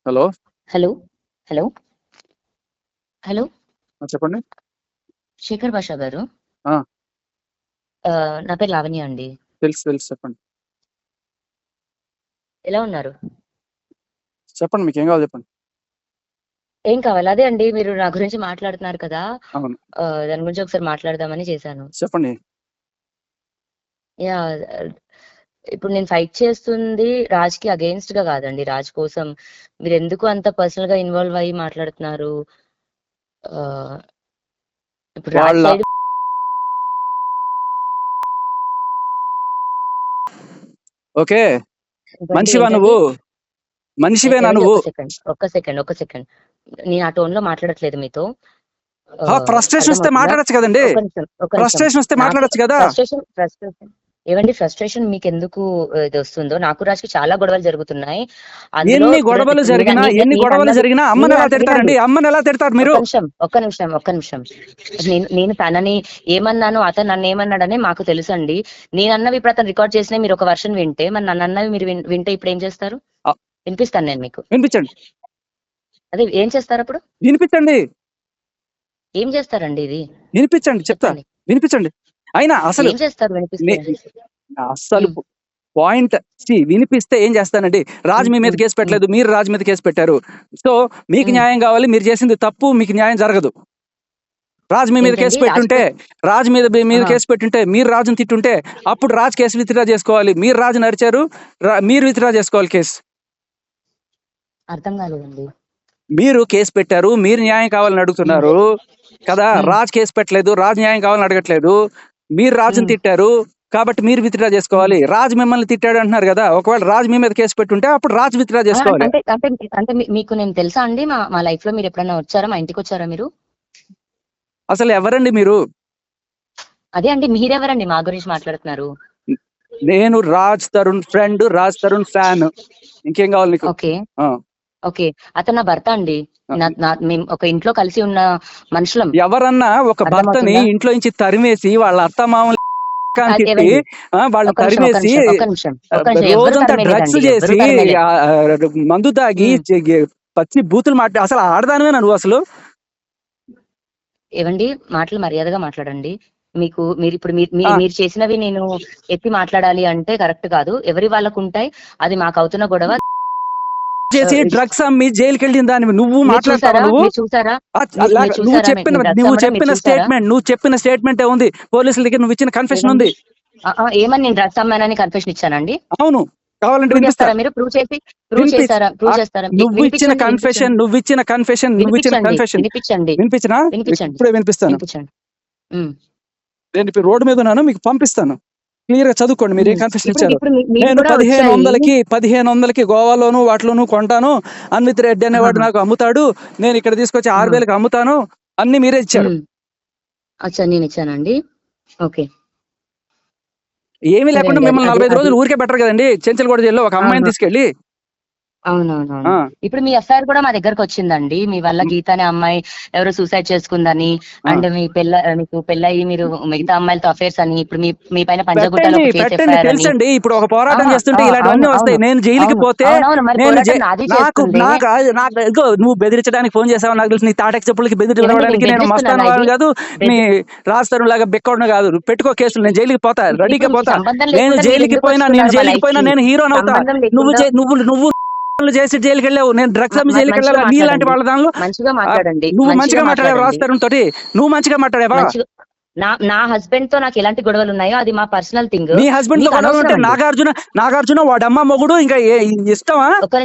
Hello hello. Hello. Hello. చెప్పండి. శేఖర్ భాషా గారు. ఆ, నా పేరు లావణ్య అండి. తెలుసు తెలుసు చెప్పండి. ఎలా ఉన్నారు? చెప్పండి, మీకు ఏం కావాలి చెప్పండి. ఏం కావాలి? అదే అండి, మీరు నా గురించి మాట్లాడుతున్నారు కదా, అవును, దాని గురించి ఒకసారి మాట్లాడదామని చేశాను. చెప్పండి. యా ఇప్పుడు నేను ఫైట్ చేస్తుంది రాజ్‌కి అగెయిన్స్ట్ గా కాదండి, రాజ్ కోసం. మీరు ఎందుకు అంత పర్సనల్ గా ఇన్వాల్వ్ అయ్యి మాట్లాడుతున్నారు? ఆహ్, ఇప్పుడు రాజ్ వాళ్ళ సైడ్ ఓకే, ఇవ్వండి. మనిషివా ఏంటండి? నువ్వు? మనిషివేనా ఏవండి, నువ్వు? ఒక్క సెకండ్. నేను ఆ టోన్ లో మాట్లాడట్లేదు మీతో. ఫ్రస్ట్రేషన్ వస్తే అర్థమవుతుందా? మాట్లాడొచ్చు కదండి. ఒక్క నిమిషం. ఫ్రస్ట్రేషన్ వస్తే నాకు మాట్లాడొచ్చు కదా. ఫ్రస్ట్రేషన్ ఏవండి, ఫ్రస్ట్రేషన్ మీకెందుకు ఇది వస్తుందో? నాకు రాజ్‌కి చాలా గొడవలు జరుగుతున్నాయి. అందులో ఎన్ని గొడవలు ఇప్పుడు జరిగినా నేనన్నది అమ్మని ఎలా తిడతారండి? అమ్మని ఎలా తిడతారు మీరు? ఒక్క నిమిషం. నేను తనని ఏమన్నానో, అతను నన్ను ఏమన్నాడని మాకు తెలుసండి. నేనన్నవి ఇప్పుడు అతను రికార్డ్ చేసినవి మీరు ఒక వర్షన్ వింటే, మరి నన్నన్నవి మీరు వింటే ఇప్పుడు ఏం చేస్తారు? ఆ, వినిపిస్తాను నేను మీకు. వినిపించండి. అదే ఏం చేస్తారు అప్పుడు? వినిపించండి. ఏం చేస్తారండి ఇది? వినిపించండి, చెప్తా. చెప్పండి. వినిపించండి. అయినా అసలు ఏం చేస్తారు వినిపిస్తే? అసలు హ్మ్. పాయింట్ వినిపిస్తే ఏం చేస్తానండి? రాజ్ హ్మ్. మీ మీద హ్మ్. కేసు హ్మ్. పెట్టలేదు, మీరు రాజ్ మీద కేసు పెట్టారు. సో మీకు హ్మ్. న్యాయం కావాలి, మీరు చేసింది తప్పు, మీకు న్యాయం జరగదు. రాజ్ మీ మీద కేసు ఏంటండి పెట్టుంటే, మీ మీద ఆహా! కేసు పెట్టుంటే, మీరు రాజుని తిట్టుంటే, అప్పుడు రాజ్ కేసు విత్డ్రా చేసుకోవాలి. మీరు రాజుని అరిచారు, మీరు విత్డ్రా చేసుకోవాలి కేసు. అర్థం కాలేదండి. మీరు కేసు పెట్టారు, మీరు న్యాయం కావాలని హ్మ్. అడుగుతున్నారు కదా. హ్మ్. రాజ్ కేసు పెట్టలేదు, రాజ్ న్యాయం కావాలని అడగట్లేదు. మీరు రాజుని హ్మ్. తిట్టారు కాబట్టి మీరు విత్డ్రా హ్మ్. చేసుకోవాలి. రాజ్ మిమ్మల్ని తిట్టాడు అంటున్నారు కదా. ఒకవేళ రాజ్ మీ మీద కేసు పెట్టుంటే అప్పుడు రాజ్ విత్డ్రా చేసుకోవాలి. అంటే అంటే అంటే మీకు నేను తెలుసా అండి? మా మా లైఫ్‌లో మీరు ఎప్పుడైనా వచ్చారా? మా ఇంటికొచ్చారా మీరు? అసలు ఎవరండి మీరు? అదే అండి, మీరెవరండి మా గురించి మాట్లాడుతున్నారు? నేను రాజ్ తరుణ్ ఫ్రెండ్, రాజ్ తరుణ్ ఫ్యాన్. ఇంకేం కావాలి నీకు? ఓకే. ఆ, ఓకే. అతను నా భర్త అండి. ఆ. మేము ఒక ఇంట్లో కలిసి ఉన్న మనుషులం. ఎవరన్నా ఒక భర్తని అర్థమవుతుందా? ఇంట్లో నుంచి తరిమేసి వాళ్ళ అత్త మామూలు తిట్టి ఏవండి, వాళ్ళని తరిమేసి ఒక్క నిమిషం. ఎవ్వరు రోజంతా డ్రగ్స్ తరమేయలేదండి. ఎవ్వరు చేసి తరమేయలే. ఆ, మందు తాగి హ్మ్. పచ్చి బూతులు మాట్లా అసలు ఆడదానివేనా నువ్వు అసలు? ఏవండి, మాటలు మర్యాదగా మాట్లాడండి. మీరిప్పుడు ఆ, మీరు చేసినవి నేను ఎత్తి మాట్లాడాలి అంటే కరెక్ట్ కాదు. ఎవరి వాళ్ళకుంటాయి. అది మాకవుతున్న గొడవ. చేసి డ్రగ్స్ అమ్మి జైలుకి వెళ్ళిన దానివి నువ్వు మీరు మాట్లాడతావా చూసారా? నువ్వు? మీరు చూసారా? మీరు నువ్వు చూసారా? చెప్పిన నేను డ్రగ్స్ నువ్వు అమ్మడం మీరు చెప్పిన చూసారా? స్టేట్మెంట్ నువ్వు చెప్పిన స్టేట్మెంట్ ఉంది, పోలీసుల దగ్గర నువ్వు ఇచ్చిన కన్ఫెషన్ ఏవండి, ఉంది. ఏమని నేను డ్రగ్స్ అమ్మానని కన్ఫెషన్ ఇచ్చానండి? అవును, కావాలంటే ప్రూవ్ వినిపిస్తా. చేస్తారా మీరు? వినిపించు. ప్రూవ్ చేస్తారా? నువ్వు ఇచ్చిన కన్ఫెషన్ వినిపించండి. వినిపించినా? వినిపించండి. ఇప్పుడే వినిపిస్తాను. వినిపించండి. హ్మ్. నేను ఇప్పుడు రోడ్డు మీద ఉన్నాను, మీకు పంపిస్తాను. క్లియర్ గా చదువుకోండి మీరు ఏం హ్మ్. కన్ఫెషన్ ఇప్పుడు ఇచ్చారు. ఇప్పుడు మీరు నేను కూడా వచ్చాయి. 1500కి గోవాలోను వాటిలోను కొంటాను, అన్విత్ రెడ్డి అనేవాడు ఆహాహా! నాకు అమ్ముతాడు, నేను ఇక్కడ తీసుకొచ్చి ఆహా! 6000కి అమ్ముతాను, అన్ని మీరే ఇచ్చారు. హ్మ్. అచ్చా, నేనిచ్చానండి. ఓకే. ఏమీ సరే లేకుండా అండి. అది మిమ్మల్ని అది 45 అది రోజులు ఊరికే బెటర్ కదండి. చెంచల్గూడ జైల్లో ఒక అమ్మాయిని ఆహా! తీసుకెళ్ళి. అవునవునవును. ఆ, ఇప్పుడు మీ ఎఫ్ఐఆర్ కూడా మా దగ్గరకొచ్చిందండి. మీ వల్ల మ్, గీత అనే అమ్మాయి ఎవరో సూసైడ్ చేసుకుందని, ఆ. అండ్ మీకు పెళ్లయ్యి మీరు మిగతా అమ్మాయిలతో అఫైర్స్ అని, ఇప్పుడు మీ పైన పంజాగుట్టలో పెట్టండి ఒక కేస్ పెట్టండి ఎఫ్ఐఆర్ అని. తెలుసండి. ఇప్పుడు ఒక ఆ! పోరాటం ఆ! చేస్తుంటే అవును. ఇలాంటివన్నీ వస్తాయి. అవును. నేను జైలుకి అవును. పోతే అవునవును. మరి నేను పోరాటం నాది నాకు చేస్తుందే. నాకు నాకు ఇదిగో నువ్వు బెదిరించడానికి ఫోన్ చేసావు నాకు తెలుసు. నీ తాటకి చెప్పులకి ఏవండి, నేను బెదిరించడానికి నేను మస్తాను బెదిరిస్తున్నానా ఇది? వాడిని కాదు, నీ బెదిరి రాజతరుణ్ లాగా బెక్కవడం కాదు. నువ్వు పెట్టుకో కేసులు, నేను జైలుకి పోతా, ఇప్పుడు రెడీగా మీకు పోతా. సంబంధం నేను లేకుండా జైలుకి పోయినా మీరెందుకొస్తున్నారు మా లైఫ్‌కి? నేను హీరోని అవుతా. సంబంధం నువ్వు లేకుండా నువ్వు నువ్వు చేసి జైలుకి వెళ్ళావు, నేను డ్రగ్స్ అమ్మి జైలుకి మంచిగా వెళ్ళాలా? నీ లాంటి మాట్లాడండి. వాళ్ళ దానిలో మంచిగా ఆ, మాట్లాడండి. నువ్వు మంచిగా మంచిగా మాట్లాడావు మాట్లాడండి. రాజతరుణ్ తోటి, నువ్వు మంచిగా మాట్లాడావా? మంచిగా నా నా హస్బెండ్‌తో నాకు ఎలాంటి గొడవలు ఉన్నాయో అది మా పర్సనల్ థింగ్. నీ హస్బెండ్ తో మీకు గొడవలు అనవసరం ఉంటే అండి. నాగార్జున వాడమ్మ మొగుడు ఇంకా ఇష్టమా? ఒక్క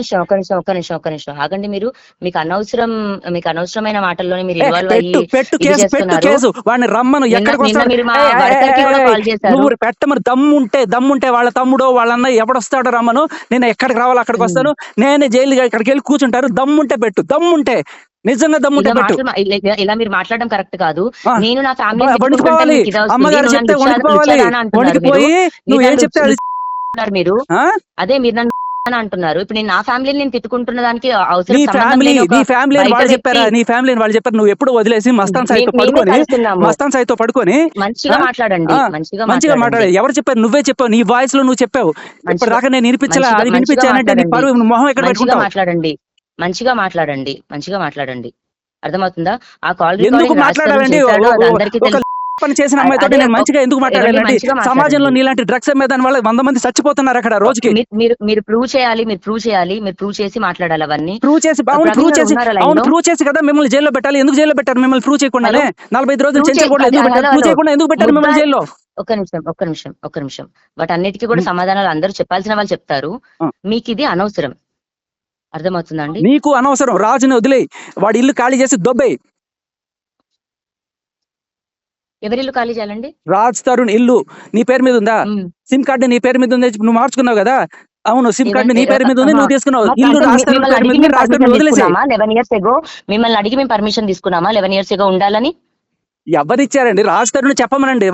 నిమిషం ఆగండి మీరు. మీకు అనవసరమైన మాటల్లోనే మీరు ఇన్వాల్వ్ అయ్యి పెట్టు ఇది పెట్టు చేస్తున్నారు. కేసు, వాడిని రమ్మను, ఎక్కడికి నిన్న వస్తాడు? మీరు మా ఏయ్, ఏయ్, ఏయ్, వర్కర్‌కి ఏయ్, కూడా ఏయ్, కాల్ చేశారు. నువ్వు పెట్టమని దమ్ముంటే వాళ్ళ తమ్ముడో వాళ్ళ అన్నయ్య ఎవడొస్తాడో రమ్మను, నేను ఎక్కడికి రావాలో అక్కడికి హ్మ్. వస్తాను. నేనే జైలు ఇక్కడికి వెళ్ళి కూర్చుంటారు. దమ్ముంటే పెట్టు, దమ్ముంటే నిజంగా దమ్ముంటే పెట్టు. ఇలా మీరు మాట్లాడడం కరెక్ట్ కాదు. ఆ, నేను నా ఫ్యామిలీని తిట్టుకుంటుంటే వణికిపోవాలి, మీకు ఇదా వస్తుంది. అమ్మగారు నువ్వు నన్ను చెప్తే వణికిపోవాలి. లుచ్చాదానా అంటున్నారు మీరు. వణికిపోయి మీరు నువ్వు ఏం నన్ను చెప్తే అది. లుచ్చాదానా మీరు. ఆ? అదే మీరు నన్ను అని అంటున్నారు. ఇప్పుడు నేను నా ఫ్యామిలీని నేను తిట్టుకుంటున్న దానికి నీ అవసరం సంబంధం ఫ్యామిలీ లేని ఒక నీ ఫ్యామిలీ అని బయట వాళ్ళు వ్యక్తి. చెప్పారా? నీ ఫ్యామిలీ అని వాళ్ళు చెప్పారు. నువ్వు ఎప్పుడు వదిలేసి మేమే కలిసి ఉన్నాము. మస్తాన్ సాయితో పడుకొని మంచిగా ఆ? మాట్లాడండి. ఆ, మంచిగా మంచిగా మాట్లాడండి. మాట్లాడే. ఎవరు చెప్పారు? నువ్వే చెప్పావు, నీ వాయిస్ లో నువ్వు చెప్పావు. మంచిగా ఇప్పటిదాకా నేను వినిపించలే, మంచిగా అది మంచిగా వినిపించానంటే నీ మాట్లాడండి. పరువు మొహం ఎక్కడ మంచిగా పెట్టుకుంటావు? మాట్లాడండి. మంచిగా మాట్లాడండి. అర్థమవుతుందా? ఆ కాల్ ఎందుకు రికార్డింగ్ రాజ్ తరుణ్ మాట్లాడాలండి? చేశాడు, అది అందరికీ ఒక తెలుసు. పని చేసిన అమ్మాయితో అదే నేను మంచిగా ఎందుకు ఏవండి మాట్లాడాలండి? మంచిగా సమాజంలో మాట్లాడండి. నీలాంటి డ్రగ్స్ అమ్మే దాని వల్ల 100 మంది చచ్చిపోతున్నారు అక్కడ రోజుకి. మీరు ప్రూవ్ చేయాలి, మీరు ప్రూవ్ చేసి మాట్లాడాలి అవన్నీ. ప్రూవ్ చేసి అవును ప్రవీణ్ ప్రూవ్ గారు చేసి ఉన్నారా లైన్ అవును లో? ప్రూవ్ చేసి కదా మిమ్మల్ని జైల్లో పెట్టాలి. ఎందుకు జైల్లో పెట్టారు మిమ్మల్ని ప్రూవ్ చేయకుండానే? హలో 45 రోజులు ప్రూవ్ చెంచా కూడా ఎందుకు పెట్టారు? హలో ప్రూవ్ హలో చేయకుండా ఎందుకు పెట్టారు మిమ్మల్ని ముద్దాయి జైల్లో? ఒక్క నిమిషం. వాటన్నిటికీ కూడా సమాధానాలు అందరూ చెప్పాల్సిన వాళ్ళు చెప్తారు. ఆ. మీకు ఇది అనవసరం. అర్థమవుతుందా అండి? నీకు అనవసరం. రాజుని వదిలేయి, వాడి ఇల్లు ఖాళీ చేసి దొబ్బేయి. ఎవరిల్లు ఖాళీ చేయాలండి? రాజ్ తరుణ్ ఇల్లు నీ పేరు మీద ఉందా? సిమ్ కార్డు నీ పేరు మీద ఉంది, నువ్వు మార్చుకున్నావు కదా. అవును, సిమ్ కార్డు నీ పేరు మీద ఉంది, నువ్వు తీసుకున్నావు. ఇల్లు రాజ్ తరుణ్ పేరు మీద ఉంది, రాజ్ తరుణ్ వదిలేసి. 11 years ago మిమ్మల్ని అడిగి మేము పర్మిషన్ తీసుకున్నామా 11 years ago ఉండాలని? ఎవరిచ్చారండి? రాజ్ తరుణ్ చెప్పమనండి.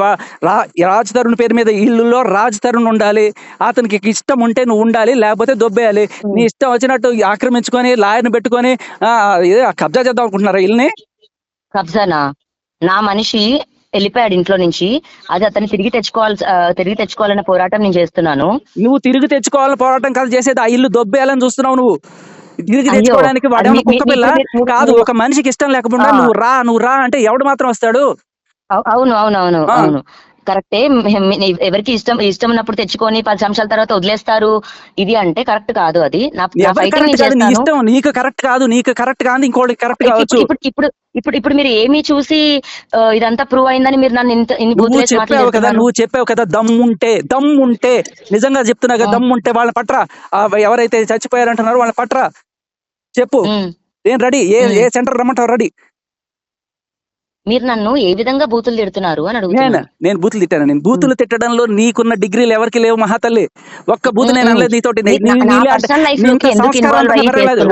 రాజ్ తరుణ్ పేరు మీద ఇల్లులో రాజ్ తరుణ్ ఉండాలి. అతనికి ఇష్టం ఉంటే నువ్వు ఉండాలి, లేకపోతే దొబ్బేయాలి. నీ ఇష్టం వచ్చినట్టు ఆక్రమించుకొని లాయర్ని పెట్టుకొని కబ్జా చేద్దాం అనుకుంటున్నారా ఇల్లుని? కబ్జానా? నా మనిషి వెళ్ళిపోయాడు ఇంట్లో నుంచి, అది అతన్ని తిరిగి తెచ్చుకోవాలన్న పోరాటం నేను చేస్తున్నాను. నువ్వు తిరిగి తెచ్చుకోవాలని పోరాటం కాదు చేసేది, ఆ ఇల్లు దొబ్బేయాలని చూస్తున్నావు నువ్వు. తిరిగి అయ్యో తెచ్చుకోవడానికి వాడేమన్నా కుక్క పిల్ల కాదు. మీరు ఒక మనిషికి ఇష్టం లేకుండా నువ్వు రా అంటే ఎవడు మాత్రం వస్తాడు? అవును కరెక్టే. ఎవరికి ఇష్టం ఉన్నప్పుడు తెచ్చుకొని 10 సంవత్సరాల తర్వాత వదిలేస్తారు, ఇది అంటే కరెక్ట్ కాదు. అది నా ఫైటింగ్ నేను చేస్తాను. నీకు కరెక్ట్ కాదు, ఇంకోటి కరెక్ట్ కావచ్చు. ఇప్పుడు మీరు ఏమి చూసి ఇదంతా ప్రూవ్ అయిందని మీరు నన్ను ఇన్ని బూతులు వేసి మాట్లాడుతున్నారు? నువ్వు చెప్పావు కదా, దమ్ముంటే నిజంగా చెప్తున్నా కదా, దమ్ముంటే వాళ్ళ పట్రా. ఎవరైతే చచ్చిపోయారంటున్నారో వాళ్ళ పట్రా, చెప్పు. నేను రెడీ. ఏ సెంటర్ రమ్మంటావు? రెడీ. మీరు నన్ను ఏ విధంగా బూతులు తిడుతున్నారు అని అడుగుతున్నాను. నేను బూతులు తిట్టాను? నేను బూతులు తిట్టడంలో నీకున్న డిగ్రీలు ఎవరికి లేవు మహాతల్లి. ఒక్క బూతు నేను అనలేదు నీతోటి.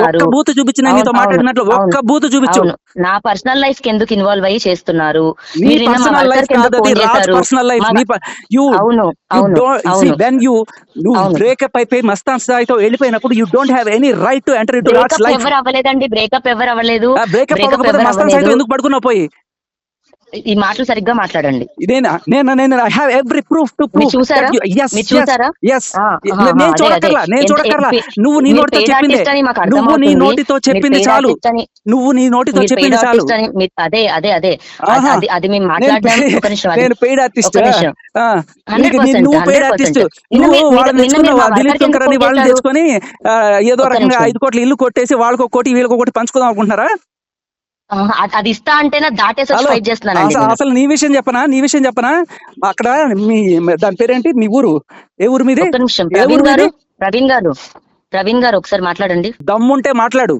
ఒక్క బూతు చూపించి నేను నీతో మాట్లాడినట్లు ఒక్క బూతు చూపించు. నా పర్సనల్ లైఫ్ కి ఎందుకు ఇన్వాల్వ్ అయ్యి చేస్తున్నారు? బ్రేకప్ అయిపోయి మస్తాన్ స్థాయితో వెళ్ళిపోయినప్పుడు you don't have any right to enter into Raj life. ఎవరు అవ్వలేదండి, బ్రేకప్ ఎవరు అవ్వలేదు. బ్రేకప్ అవ్వకపోతే మస్తాన్ స్థాయితో ఎందుకు పడుకున్నావు పోయి? ఈ మాటలు సరిగ్గా మాట్లాడండి. నేను I have every proof to prove. చూసారా? నేను చూడక్కర్లా. నువ్వు నీ నోటితో చెప్పింది చాలు. అది మేము మాట్లాడదాం. నేను పెయిడ్ ఆర్టిస్ట్. నువ్వు పెయిడ్ ఆర్టిస్ట్. నువ్వు వాళ్ళని తెచ్చుకున్నావు, దిలీప్ శంకర్ అని వాళ్ళని తెచ్చుకొని ఏదో రకంగా 5 కోట్ల ఇల్లు కొట్టేసి వాళ్ళకి 1 కోటి వీళ్ళకి 1 కోటి పంచుకుందాం అనుకుంటున్నారా? అది ఇస్తా అంటేనే దాటేసి ఫైట్ చేస్తున్నానండి. అసలు నీ విషయం చెప్పనా? అక్కడ మీ దాని పేరేంటి? మీ ఊరు ఏ ఊరు మీది? ప్రవీణ్ గారు ఒకసారి మాట్లాడండి. దమ్ముంటే మాట్లాడు.